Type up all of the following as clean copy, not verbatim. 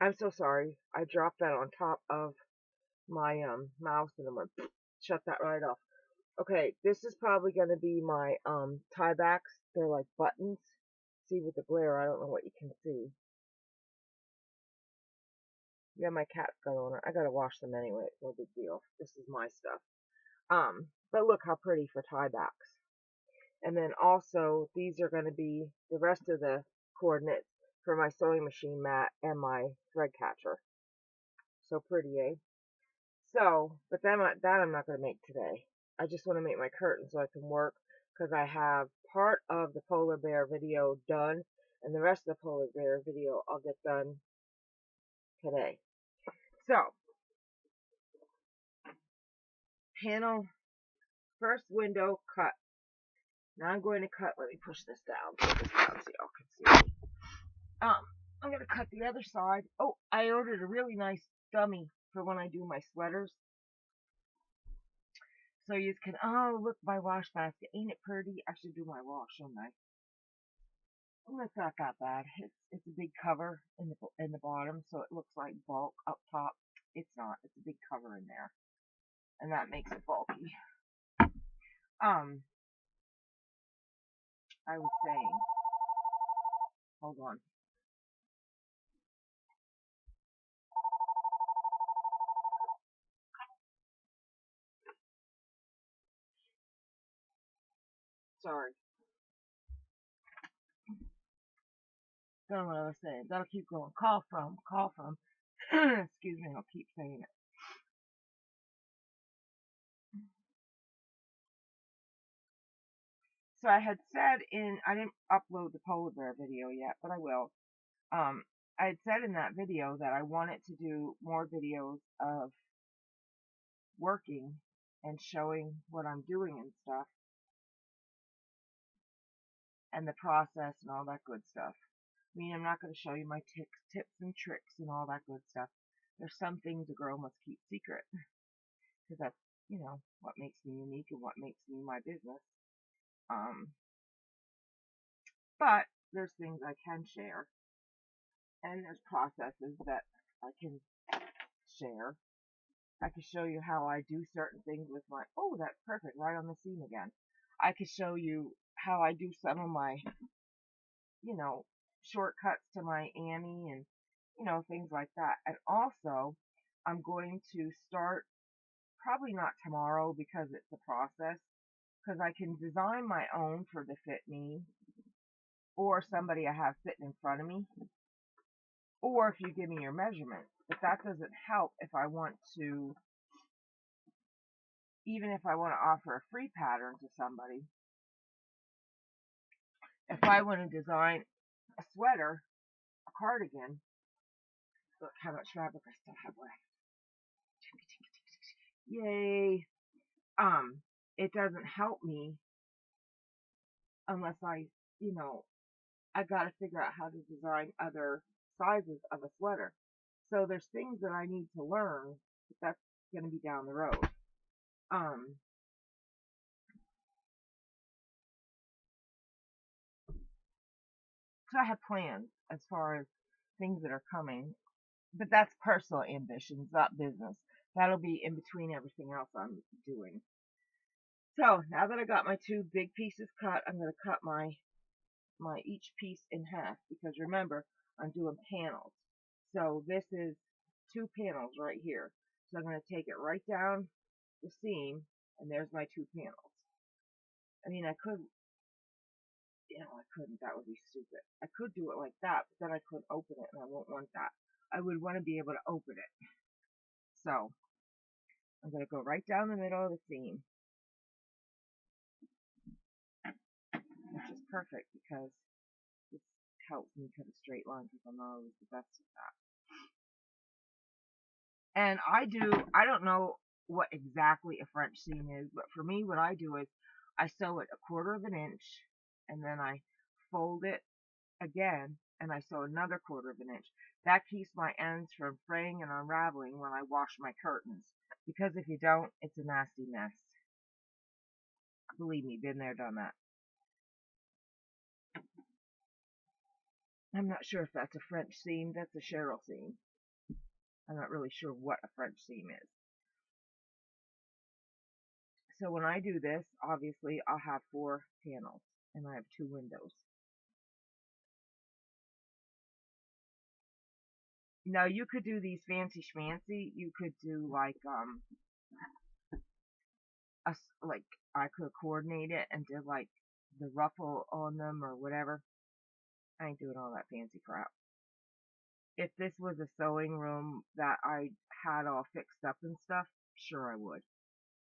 I'm so sorry. I dropped that on top of my mouse and I'm gonna shut that right off. Okay, this is probably gonna be my tie backs. They're like buttons. See with the glare, I don't know what you can see. Yeah, my cat's got on it. I gotta wash them anyway. It's no big deal. This is my stuff. But look how pretty for tie backs. And then also these are gonna be the rest of the coordinates for my sewing machine mat and my thread catcher. So pretty, eh? So, but that I'm not going to make today. I just want to make my curtain so I can work because I have part of the polar bear video done and the rest of the polar bear video I'll get done today. So, panel, first window cut. Now I'm going to cut, let me push this down, put this down so y'all can see. I'm going to cut the other side. Oh, I ordered a really nice dummy for when I do my sweaters. So you can, oh, look, my wash basket. Ain't it pretty? I should do my wash, shouldn't I? Oh, it's not that bad. It's a big cover in the bottom, so it looks like bulk up top. It's not. It's a big cover in there, and that makes it bulky. I was saying, hold on. Sorry. Don't know what I was saying. That'll keep going. Call from. Excuse me. I'll keep saying it. So I had said I didn't upload the polar bear video yet, but I will. I had said in that video that I wanted to do more videos of working and showing what I'm doing and stuff and the process and all that good stuff. I mean, I'm not going to show you my tips and tricks and all that good stuff. There's some things a girl must keep secret because that's, what makes me unique and what makes me my business. But there's things I can share and there's processes that I can share. I can show you how I do certain things with my, oh, that's perfect, right on the seam again. I could show you how I do some of my, you know, shortcuts to my Annie and, things like that. And also, I'm going to start, probably not tomorrow because it's a process, because I can design my own for the fit me, or somebody I have sitting in front of me, or if you give me your measurements. But that doesn't help if I want to, even if I want to offer a free pattern to somebody. If I want to design a sweater, a cardigan, look how much fabric I still have left. Yay. It doesn't help me unless I gotta figure out how to design other sizes of a sweater. So there's things that I need to learn, but that's gonna be down the road. So I have plans as far as things that are coming, but that's personal ambitions, not business. That'll be in between everything else I'm doing. So now that I got my two big pieces cut, I'm going to cut my each piece in half because remember I'm doing panels. So this is two panels right here. So I'm going to take it right down the seam and there's my two panels. I mean, I could, I couldn't. That would be stupid. I could do it like that, but then I couldn't open it and I won't want that. I would want to be able to open it. So I'm going to go right down the middle of the seam, which is perfect because this helps me cut a straight line because I'm not always the best at that. And I don't know what exactly a French seam is, but for me, what I do is I sew it 1/4 of an inch and then I fold it again and I sew another 1/4 of an inch. That keeps my ends from fraying and unraveling when I wash my curtains. Because if you don't, it's a nasty mess. Believe me, been there, done that. I'm not sure if that's a French seam. That's a Cheryl seam. I'm not really sure what a French seam is. So when I do this, obviously I'll have 4 panels and I have 2 windows. Now you could do these fancy schmancy. You could do like like I could coordinate it and did like the ruffle on them or whatever. I ain't doing all that fancy crap. If this was a sewing room that I had all fixed up and stuff, sure I would.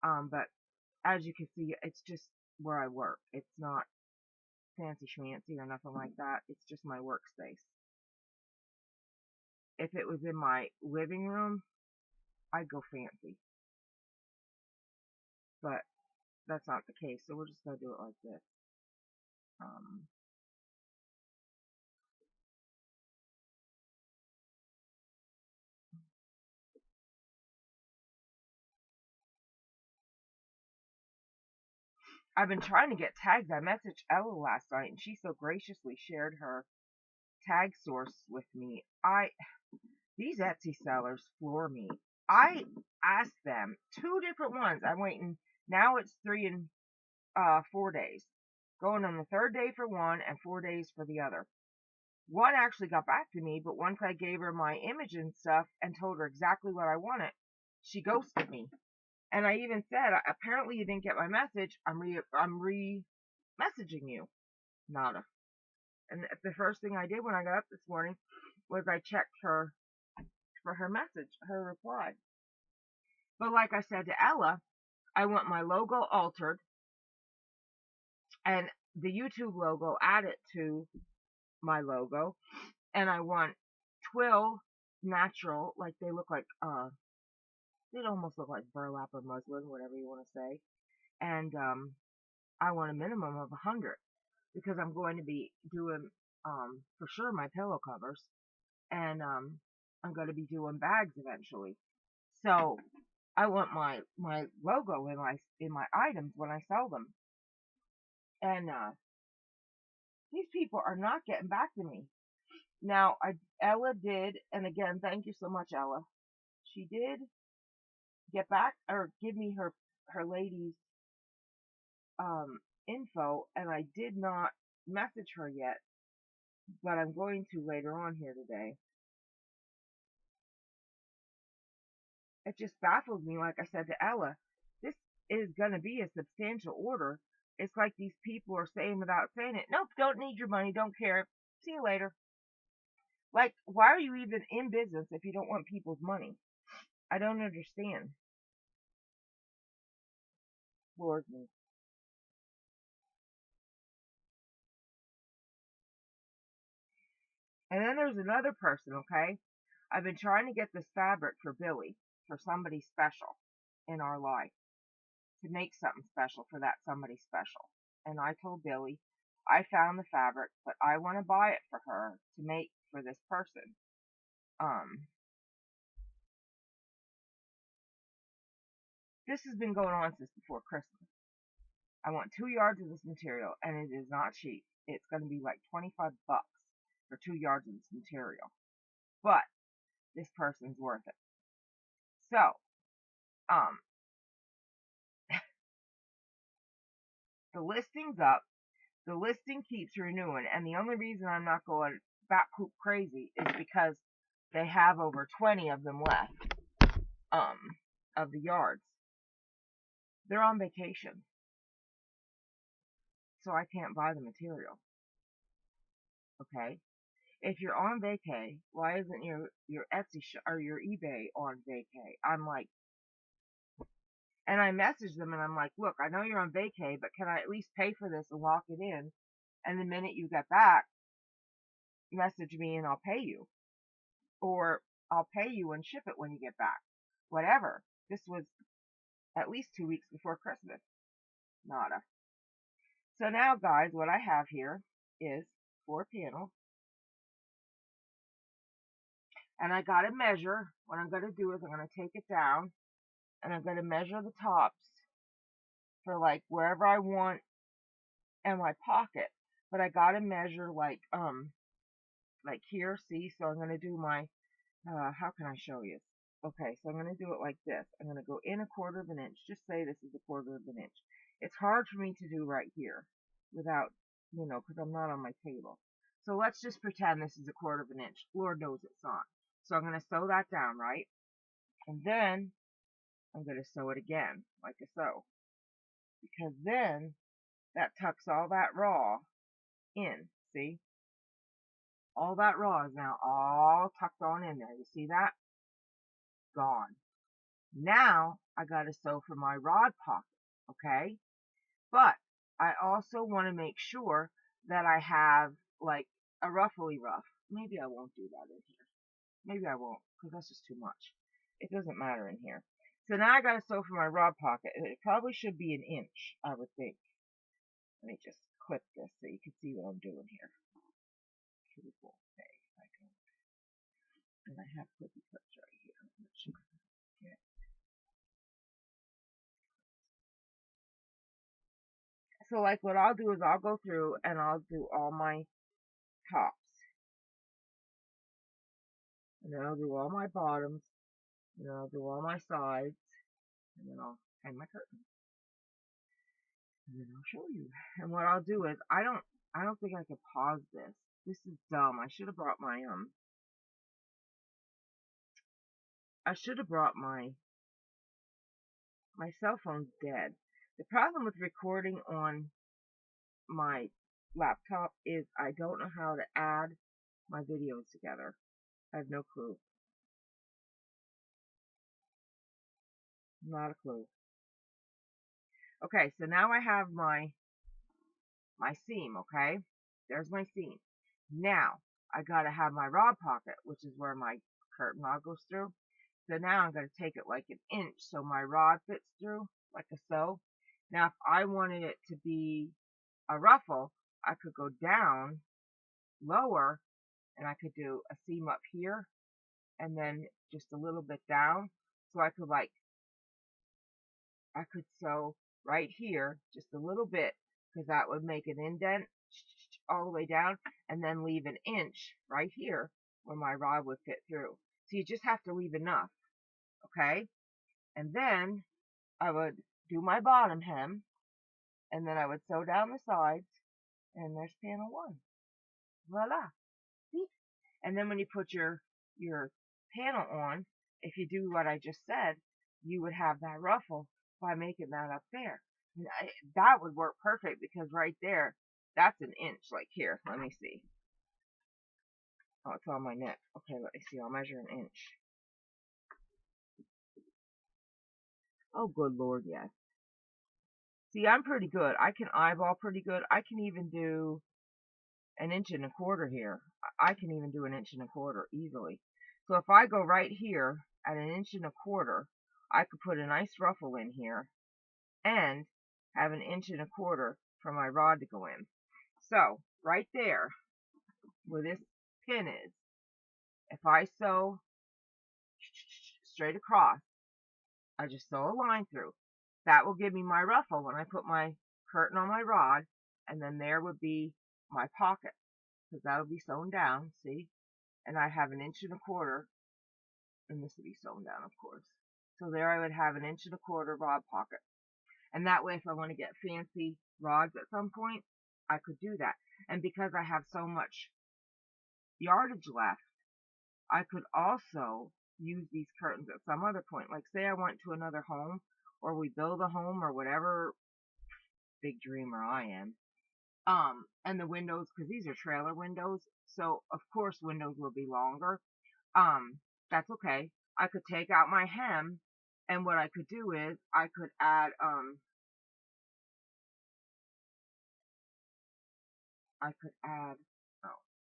But as you can see, it's just where I work. It's not fancy schmancy or nothing like that. It's just my workspace. If it was in my living room, I'd go fancy. But that's not the case, so we're just going to do it like this. I've been trying to get tags. I messaged Ella last night, and she so graciously shared her tag source with me. These Etsy sellers floor me. I asked them 2 different ones. I'm waiting. Now it's 3 and 4 days. Going on the 3rd day for one and 4 days for the other. One actually got back to me, but once I gave her my image and stuff and told her exactly what I wanted, she ghosted me. And I even said, apparently you didn't get my message. I'm re-messaging you. Nada. And the first thing I did when I got up this morning was I checked her for her message, her reply. But like I said to Ella, I want my logo altered and the YouTube logo added to my logo. And I want twill natural, like they look like, they almost look like burlap or muslin, whatever you want to say. And I want a minimum of 100 because I'm going to be doing for sure my pillow covers, and I'm going to be doing bags eventually. So I want my logo in my items when I sell them. And these people are not getting back to me. Now Ella did, and again, thank you so much, Ella. She did get back or give me her lady's info, and I did not message her yet, but I'm going to later on here today. It just baffles me, like I said to Ella, this is going to be a substantial order. It's like these people are saying without saying it, nope, don't need your money, don't care, see you later. Like, why are you even in business if you don't want people's money? I don't understand. Lord me. And then there's another person, okay? I've been trying to get this fabric for Billy, for somebody special in our life, to make something special for that somebody special. And I told Billy, I found the fabric, but I want to buy it for her to make for this person. This has been going on since before Christmas. I want 2 yards of this material, and it is not cheap. It's going to be like $25 for 2 yards of this material. But this person's worth it. So, the listing's up. The listing keeps renewing, and the only reason I'm not going batpoop crazy is because they have over 20 of them left, of the yards. They're on vacation, so I can't buy the material. Okay? If you're on vacay, why isn't your Etsy or your eBay on vacay? I'm like, and I messaged them and I'm like, look, I know you're on vacay, but can I at least pay for this and lock it in? And the minute you get back, message me and I'll pay you. Or I'll pay you and ship it when you get back. Whatever. This was at least 2 weeks before Christmas. Nada. So now, guys, what I have here is 4 panels. And I got to measure. What I'm going to do is I'm going to take it down. And I'm going to measure the tops for like wherever I want in my pocket. But I got to measure like like here, see? So I'm going to do my, how can I show you? Okay, so I'm going to do it like this. I'm going to go in 1/4 of an inch. Just say this is 1/4 of an inch. It's hard for me to do right here without, because I'm not on my table. So let's just pretend this is 1/4 of an inch. Lord knows it's not. So I'm going to sew that down, right? And then I'm going to sew it again, like so. Because then that tucks all that raw in, see? All that raw is now all tucked on in there. You see that? Gone. Now I got to sew for my rod pocket, okay? But I also want to make sure that I have like a ruffly ruff. Maybe I won't do that in here. Maybe I won't, because that's just too much. It doesn't matter in here. So now I got to sew for my rod pocket. It probably should be 1 inch, I would think. Let me just clip this so you can see what I'm doing here. Beautiful. Okay, I don't. And I have clippy clips right here. Okay. So like what I'll do is I'll go through and I'll do all my tops. And then I'll do all my bottoms. And then I'll do all my sides. And then I'll hang my curtain. And then I'll show you. And what I'll do is I don't think I can pause this. This is dumb. I should have brought my cell phone's dead. The problem with recording on my laptop is I don't know how to add my videos together. I have no clue. Not a clue. Okay, so now I have my seam, okay? There's my seam. Now, I gotta have my rod pocket, which is where my curtain rod goes through. So now I'm gonna take it like 1 inch so my rod fits through, like so. Now, if I wanted it to be a ruffle, I could go down lower and I could do a seam up here and then just a little bit down. So I could sew right here just a little bit because that would make an indent all the way down and then leave 1 inch right here where my rod would fit through. So you just have to leave enough, okay? And then I would do my bottom hem and then I would sew down the sides and there's panel 1. Voila. See? And then when you put your panel on, if you do what I just said, you would have that ruffle by making that up there. And that would work perfect because right there, that's 1 inch. Like here, let me see. Oh, it's on my neck. Okay, let me see. I'll measure 1 inch. Oh, good Lord, yes. See, I'm pretty good. I can eyeball pretty good. I can even do 1 1/4 inch here. I can even do 1 1/4 inch easily. So if I go right here at 1 1/4 inch, I could put a nice ruffle in here and have 1 1/4 inch for my rod to go in. So right there where this pin is, if I sew straight across, I just sew a line through. That will give me my ruffle when I put my curtain on my rod, and then there would be my pocket because that'll be sewn down, see? And I have 1 1/4 inch, and this would be sewn down, of course. So there I would have 1 1/4 inch rod pocket. And that way, if I want to get fancy rods at some point, I could do that. And because I have so much yardage left, I could also use these curtains at some other point. Like say I went to another home, or we build a home, or whatever big dreamer I am. And the windows, because these are trailer windows, so of course windows will be longer. That's okay. I could take out my hem, and what I could do is I could add oh,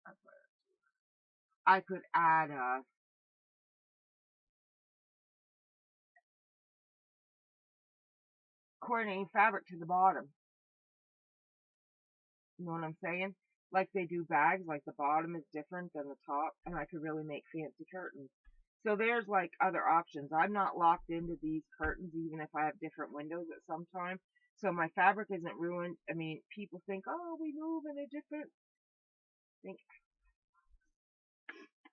that's what I could add coordinating fabric to the bottom. You know what I'm saying? Like they do bags, like the bottom is different than the top, and I could really make fancy curtains. So there's like other options. I'm not locked into these curtains even if I have different windows at some time. So my fabric isn't ruined. I mean, people think, oh, we move in a different thing.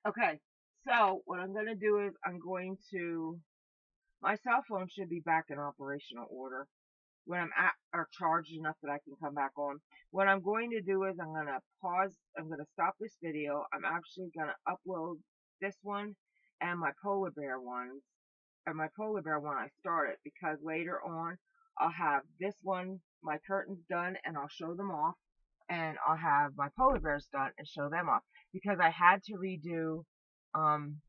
Okay, so what I'm going to do is my cell phone should be back in operational order when I'm at or charged enough that I can come back on. What I'm going to do is I'm going to I'm going to stop this video. I'm actually going to upload this one and my polar bear ones, or my polar bear one I started, because later on I'll have this one, my curtains done, and I'll show them off, and I'll have my polar bears done and show them off, because I had to redo um,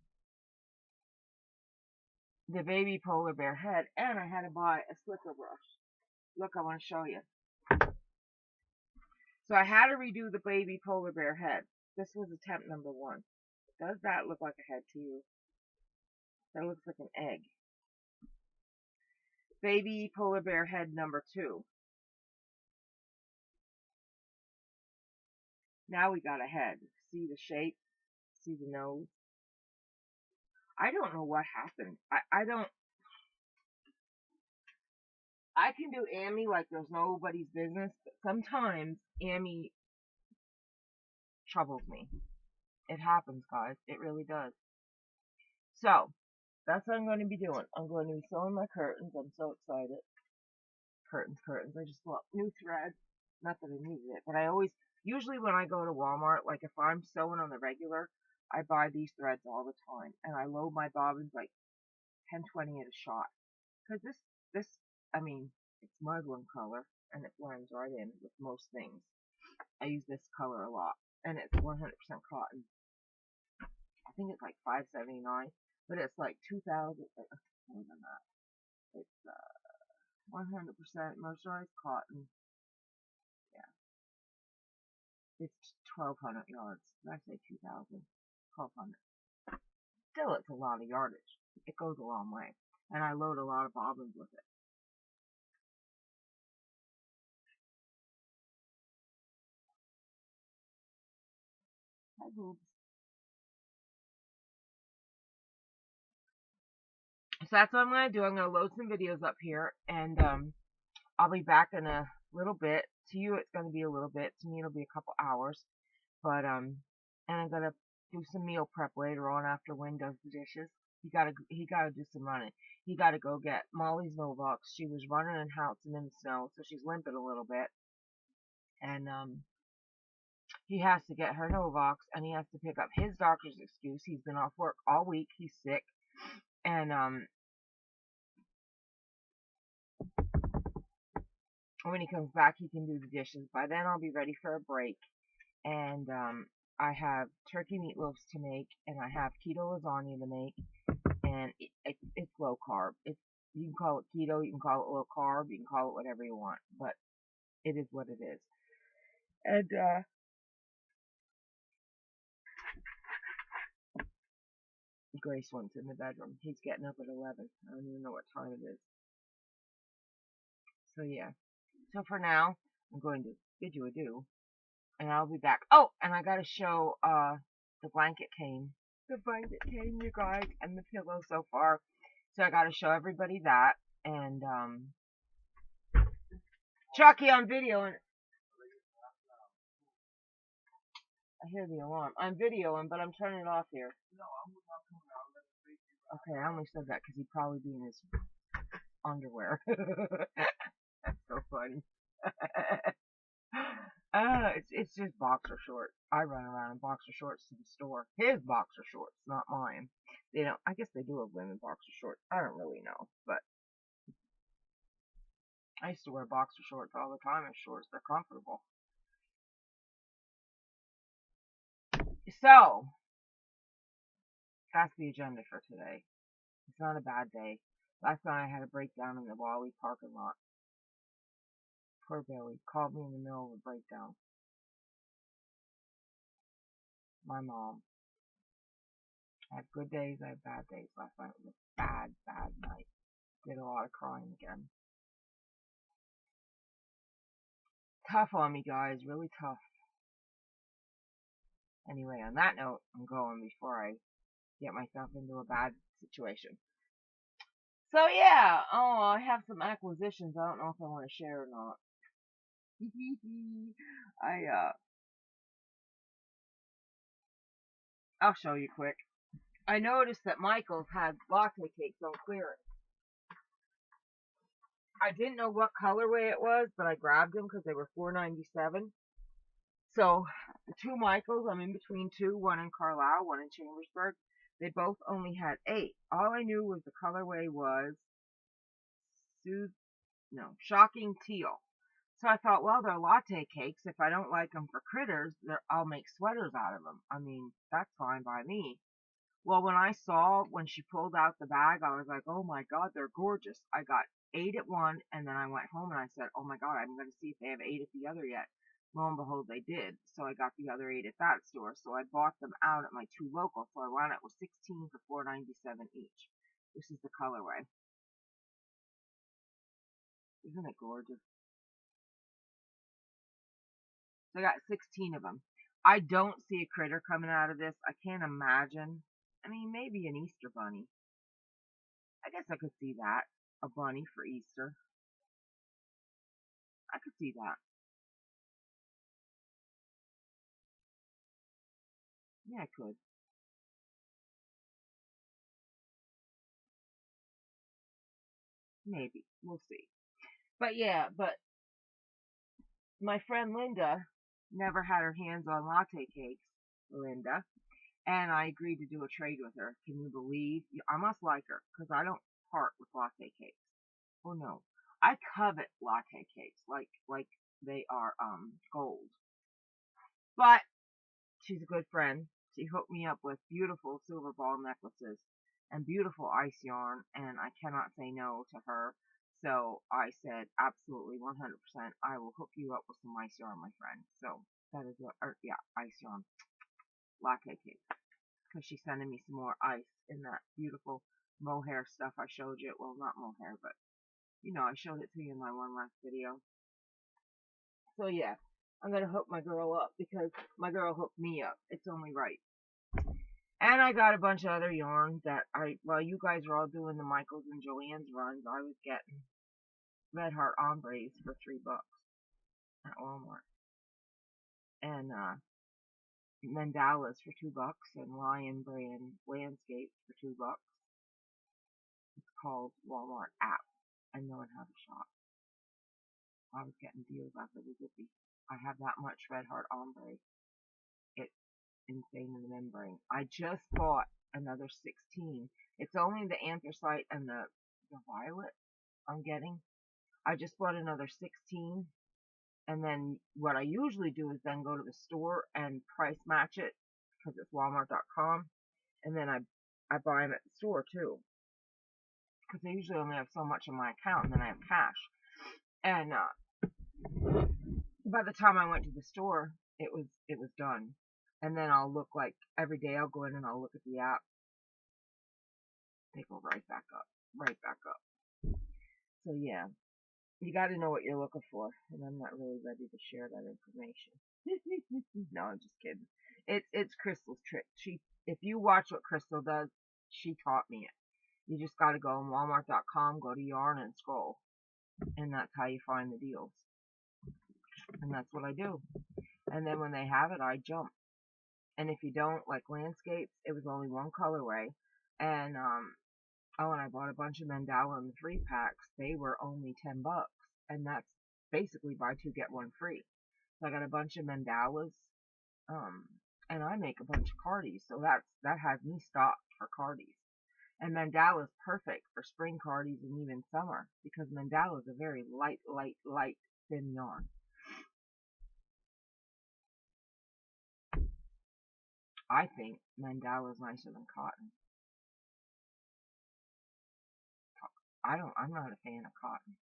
the baby polar bear head, and I had to buy a slicker brush. Look, I want to show you. So I had to redo the baby polar bear head. This was attempt number 1. Does that look like a head to you? That looks like an egg. Baby polar bear head number 2. Now we got a head. See the shape? See the nose? I don't know what happened. I can do Amy like there's nobody's business, but sometimes Amy troubles me. It happens, guys. It really does. So, that's what I'm going to be doing. I'm going to be sewing my curtains. I'm so excited. Curtains. I just bought new thread. Not that I needed it, but usually when I go to Walmart, like if I'm sewing on the regular, I buy these threads all the time, and I load my bobbins like 10, 20 at a shot. Because I mean, it's muslin color, and it blends right in with most things. I use this color a lot, and it's 100% cotton. I think it's like $5.79, but it's like 2,000. More than that. It's 100% mercerized cotton. Yeah, it's 1,200 yards. Did I say 2,000? 1,200. Still, it's a lot of yardage. It goes a long way, and I load a lot of bobbins with it. Hi, boobs. So that's what I'm going to do. I'm going to load some videos up here, and I'll be back in a little bit. To you, it's going to be a little bit. To me, it'll be a couple hours. But and I'm going to do some meal prep later on after Wynn does the dishes. He gotta do some running. He gotta go get Molly's Novox. She was running and houncing in the snow, so she's limping a little bit. And he has to get her Novox, and he has to pick up his doctor's excuse. He's been off work all week. He's sick, and when he comes back, he can do the dishes. By then, I'll be ready for a break, and I have turkey meatloaves to make, and I have keto lasagna to make, and it's low carb. You can call it keto, you can call it low carb, you can call it whatever you want, but it is what it is. And Grace wants in the bedroom. He's getting up at 11. I don't even know what time it is. So yeah. So for now, I'm going to bid you adieu, and I'll be back. Oh, and I gotta show the blanket came. The blanket came, you guys, and the pillow so far. So I gotta show everybody that, and Chucky on video, and I hear the alarm. I'm videoing, but I'm turning it off here. Okay, I only said that because he'd probably be in his underwear. That's so funny. It's just boxer shorts. I run around in boxer shorts to the store. His boxer shorts, not mine. They don't. I guess they do have women boxer shorts. I don't really know, but I used to wear boxer shorts all the time as shorts. They're comfortable. So that's the agenda for today. It's not a bad day. Last night I had a breakdown in the Wally parking lot. Poor Billy called me in the middle of a breakdown. My mom. I have good days, I have bad days. Last night was a bad, bad night. Did a lot of crying again. Tough on me, guys. Really tough. Anyway, on that note, I'm going before I get myself into a bad situation. So yeah, I have some acquisitions. I don't know if I want to share or not. I I'll show you quick. I noticed that Michael's had latte cakes on clearance. I didn't know what colorway it was, but I grabbed them because they were $4.97. So the two Michaels, I'm in between two, one in Carlisle, one in Chambersburg. They both only had 8. All I knew was the colorway was shocking teal. So I thought, well, they're latte cakes. If I don't like them for critters, I'll make sweaters out of them. I mean, that's fine by me. Well, when she pulled out the bag, I was like, oh my God, they're gorgeous. I got 8 at one, and then I went home and I said, oh my God, I'm going to see if they have 8 at the other yet. Lo and behold, they did. So I got the other 8 at that store. So I bought them out at my 2 local. So I wound up with 16 for $4.97 each. This is the colorway. Isn't it gorgeous? So I got 16 of them. I don't see a critter coming out of this. I can't imagine. I mean, maybe an Easter bunny. I guess I could see that. A bunny for Easter. I could see that. Yeah, I could. Maybe. We'll see. But yeah, but my friend Linda never had her hands on latte cakes, Linda, and I agreed to do a trade with her. Can you believe? I must like her because I don't part with latte cakes. Oh no. I covet latte cakes like they are gold. But she's a good friend. She hooked me up with beautiful silver ball necklaces and beautiful ice yarn, and I cannot say no to her. So I said, absolutely, 100%, I will hook you up with some ice yarn, my friend. So that is yeah, ice yarn, latte cake. Because she's sending me some more ice in that beautiful mohair stuff I showed you. Well, not mohair, but I showed it to you in my one last video. So yeah, I'm gonna hook my girl up because my girl hooked me up. It's only right. And I got a bunch of other yarn that while you guys were all doing the Michaels and Joann's runs, I was getting Red Heart Ombres for $3 at Walmart. And mandalas for $2 and Lion brand landscapes for $2. It's called Walmart app. And no one has a shop. I was getting deals after the zippy. I have that much Red Heart Ombre. It's insane in the membrane. I just bought another 16. It's only the anthracite and the violet I'm getting. I just bought another 16. And then what I usually do is then go to the store and price match it because it's Walmart.com. And then I buy them at the store too. Because I usually only have so much in my account and then I have cash. And by the time I went to the store, it was done. And then I'll look like every day I'll go in and I'll look at the app. They go right back up, right back up. So yeah, you got to know what you're looking for, and I'm not really ready to share that information. No, I'm just kidding. It's Crystal's trick. If you watch what Crystal does, she taught me it. You just got to go on Walmart.com, go to yarn, and scroll, and that's how you find the deals. And that's what I do. And then when they have it, I jump. And if you don't like landscapes, it was only one colorway, and and I bought a bunch of mandala in the 3-packs. They were only $10, and that's basically buy 2 get 1 free. So I got a bunch of mandalas, and I make a bunch of cardies, so that has me stocked for cardies. And mandala is perfect for spring cardies and even summer because mandala is a very light, thin yarn. I think mandala is nicer than cotton. I'm not a fan of cotton.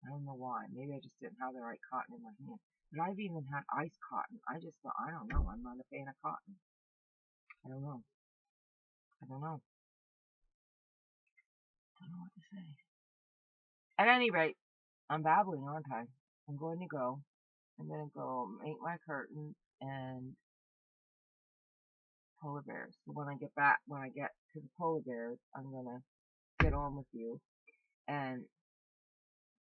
I don't know why. Maybe I just didn't have the right cotton in my hand. But I've even had ice cotton. I just thought, I don't know. I'm not a fan of cotton. I don't know. I don't know. I don't know what to say. At any rate, I'm babbling, aren't I? I'm going to go. I'm going to go make my curtains and polar bears. So when I get to the polar bears, I'm going to get on with you. And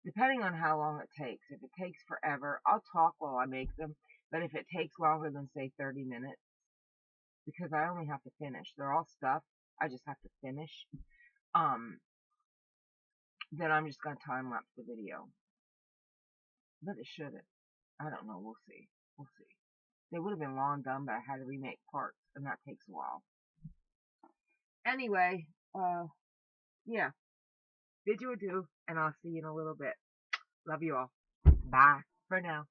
depending on how long it takes, if it takes forever, I'll talk while I make them. But if it takes longer than, say, 30 minutes, because I only have to finish. They're all stuffed. I just have to finish. Um, then I'm just gonna time lapse the video. But it shouldn't. I don't know. We'll see. We'll see. They would have been long done, but I had to remake parts, and that takes a while. Anyway, yeah. Bid you adieu, and I'll see you in a little bit. Love you all. Bye for now.